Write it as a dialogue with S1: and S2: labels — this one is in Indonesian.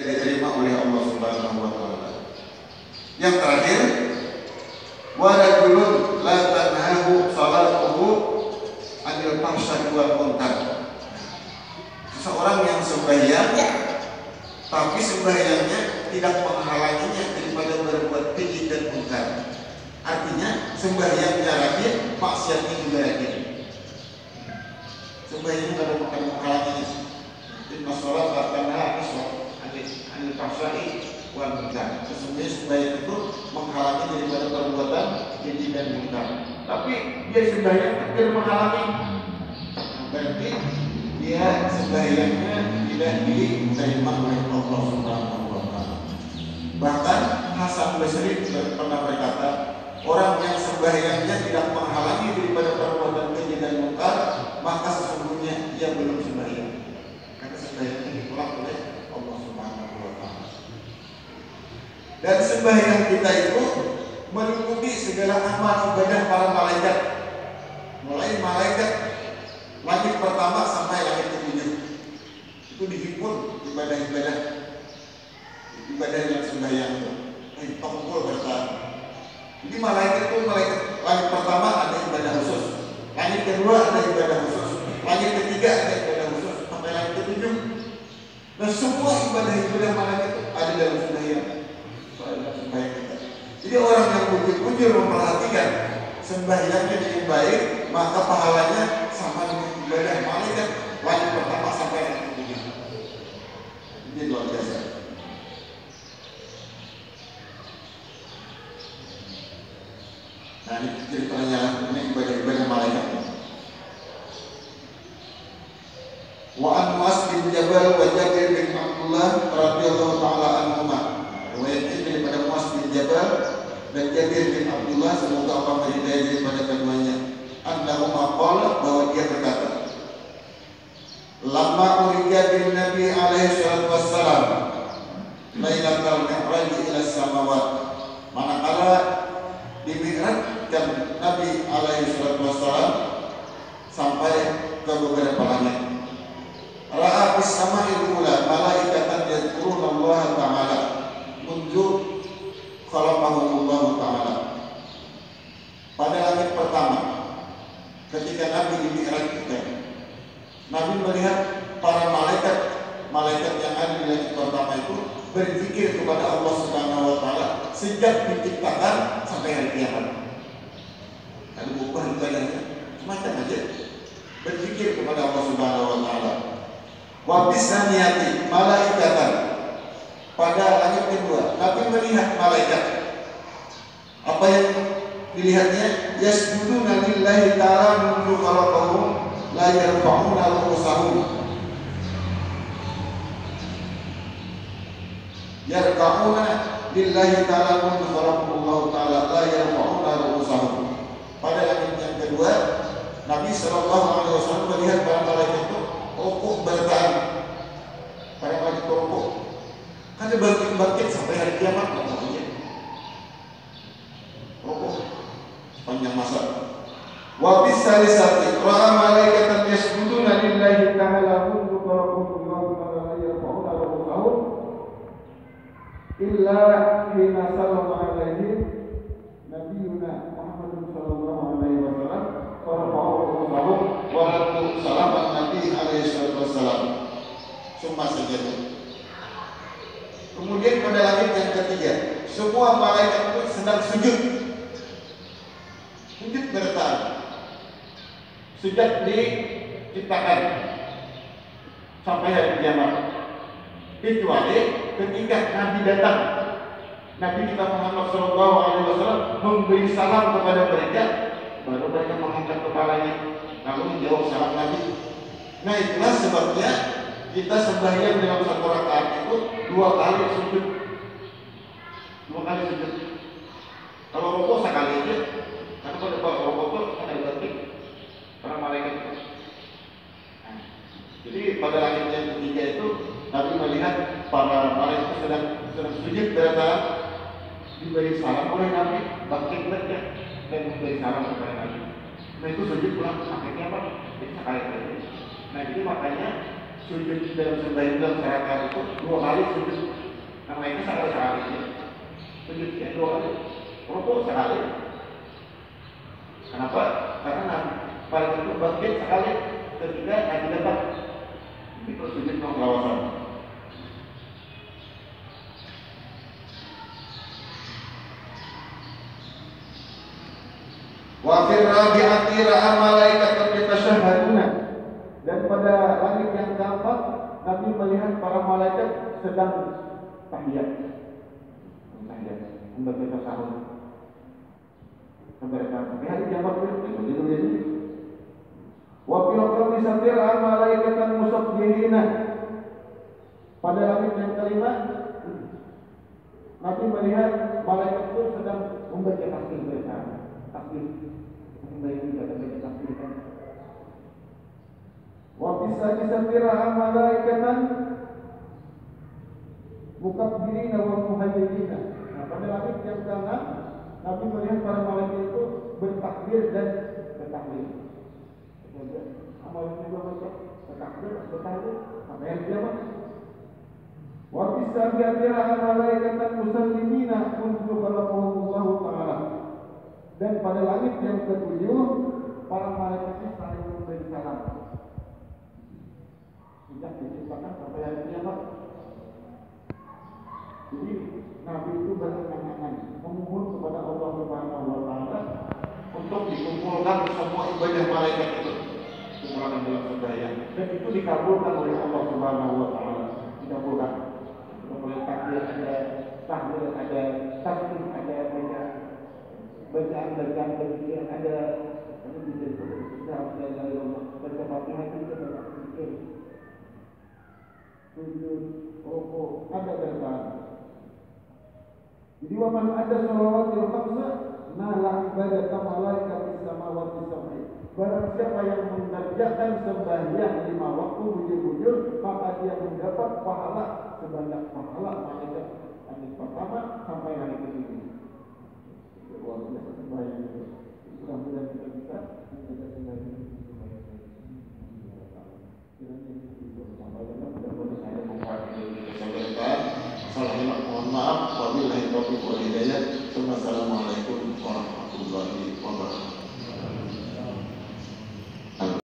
S1: diterima oleh Allah Subhanahu wa taala. Yang terakhir, wa rajulun la tanhahu salatuhu anil fahsya'i wal munkar. Seseorang yang sembahyang tapi sembahyangnya tidak menghalanginya daripada berbuat keji dan munkar. Artinya sembahyangnya rajin, maksiatnya juga rajin. Sembahyangnya tidak akan menghalanginya. Inna sholat la tanha anil fahsya'i wal munkar. Sesungguhnya sembahyang itu menghalangi daripada perbuatan keji dan munkar. Tapi dia sembahyang tidak menghalangi. Berarti dia sembahyangnya tidak diterima oleh Allah Subhanahu wa taala. Bahkan Hasan Basri pernah berkata, orang yang sembahyangnya tidak menghalangi daripada perbuatan keji dan munkar, maka sesungguhnya ia belum sembahyang. Karena sembahyangnya ditolak oleh Allah Subhanahu wa taala. Dan sembahyang kita itu meliputi segala amal ibadah para malaikat. Mulai malaikat langit pertama sampai langit ketujuh. Itu dihimpun ibadah-ibadah yang sembahyang itu. Tombol bertahan. Jadi malaikat itu langit pertama ada ibadah khusus, langit kedua ada ibadah khusus, langit ketiga ada ibadah khusus, sampai langit ketujuh. Nah semua ibadah malaikat itu ada dalam sembahyang kita. Jadi orang yang bujur-bujur memperhatikan sembahyangnya dengan baik, maka pahalanya sama dengan ibadah malaikat langit pertama sampai langit ketujuh. Ini luar biasa. Nah ini ceritanya ini ibadah malaikat. Wa an Mu'adz bin Jabal wa Jabir bin Abdullah radhiyallahu taala anhuma. Riwayat ini daripada Mu'adz bin Jabal dan Jabir bin Abdullah, semoga Allah meridai daripada keduanya. Annahuma qala, bahwa dia berkata, lamma urija bin Nabi alaihi salatu wassalam lailatul mi'raj ila samawat. Manakala dimi'rajkan Nabi alaihi salatu wassalam sampai ke beberapa langit. Ra'a bis sama'il ula malaikatan yadhkuruna Allah ta'ala mundu khalaqahumullah ta'ala. Pada langit pertama ketika Nabi dimi'rajkan, Nabi melihat para malaikat yang ada di langit pertama itu berzikir kepada Allah Subhanahu wa taala sejak diciptakan sampai hari kiamat. Ada ubah ibadahnya semacam aja, berzikir kepada Allah Subhanahu wa taala. Wa bisaniyati malaikatan, pada langit kedua Nabi melihat malaikat. Apa yang dilihatnya? Yasjuduna lillahi ta'ala mundu khalaqahum la yarfa'una ru'usahum. Yarfa'una lillahi ta'ala mundu khalaqahum ta'ala la yarfa'una ru'usahum. Pada langit yang kedua Nabi sallallahu alaihi wasallam melihat para malaikat itu rukuk bertahan. Para malaikat rukuk. Kan bangkit sampai hari kiamat namanya. Rukuk panjang masa. Wa bisalisati ra'a malaikatan yasjuduna lillahi ta'ala mundu khalaqahum ta'ala la yarfa'una ru'usahum illa hina sallallahu alaihi nabiyuna Muhammadun sallallahu alaihi wasallam farfa'u ru'usahum wa raddu salaman nabi alaihi wasallam. Summa saja. Kemudian pada langit yang ketiga semua malaikat itu sedang sujud bertahan sejak diciptakan sampai hari kiamat, kecuali ketika Nabi datang, Nabi kita Muhammad sallallahu alaihi wasallam memberi salam kepada mereka, baru mereka mengangkat kepalanya lalu menjawab salam Nabi. Nah itulah sebabnya kita sembahyang dalam satu rakaat itu 2 kali sujud. Kalau rukuk sekali aja, karena pada rukuk itu ada berarti para malaikat. Nah, jadi pada langit yang ketiga itu Nabi melihat para malaikat sedang sujud bertahan, diberi salam oleh Nabi, bangkit mereka dan memberi salam kepada Nabi. Nah itu sujud pulang sampai kiamat, jadi sekali aja. Nah jadi makanya sujud dalam sembahyang dalam rakaat itu 2 kali sujud. Namanya sekali sujudnya 2 kali, rukuk sekali. Kenapa? Karena malaikat itu bangkit sekali ketika Nabi dapat itu sujud pengawasan. Wa fir rabi'ati ra'a malaikatan yatashahhaduna, dan pada langit yang keempat Nabi melihat para malaikat sedang tahiyat, membaca tasawuf. Sampai hari kiamat begitu jadi. Wa fil khamisati ra'a malaikatan musabbihina, pada langit yang kelima Nabi melihat malaikat itu sedang membaca tasbih bersama. Tasbih membaca tasbih kan. Wa bisa disatira malaikatan mukabbirina wa muhayyidina. Nah, pada langit yang keenam Nabi melihat para malaikat itu bertakbir dan bertahlil. Amal itu baca bertakbir, bertahlil sampai hari kiamat. Wa bisa disatira malaikatan musallimina untuk Allah Ta'ala. Dan pada langit yang ketujuh para malaikat saling memberi salam. Sejak diciptakan sampai hari kiamat. Jadi Nabi itu berangan-angan memohon kepada Allah Subhanahu wa Ta'ala untuk dikumpulkan semua ibadah malaikat itu dikumpulkan dalam sembahyang, dan itu dikabulkan oleh Allah Subhanahu wa Ta'ala. Dikabulkan. Mulai takbir ada, tahlil ada, tasbih ada, bacaan berzikir ada, ini bisa dari Allah. Baca Fatihah itu ada berzikir, sujud, rukuk ada bacaan. Jadi waman ada shalawatil khamsa nala ibadat malaikat samawati sab'i. Barang siapa yang mengerjakan sembahyang 5 waktu bujur-bujur, maka dia mendapat pahala sebanyak pahala malaikat hari pertama sampai hari ke-7. Luar biasa sembahyang itu. Mudah-mudahan kita bisa menjaga sembahyang ini. Mohon maaf, wabillahi taufiq wal hidayah. Wassalamualaikum warahmatullahi wabarakatuh.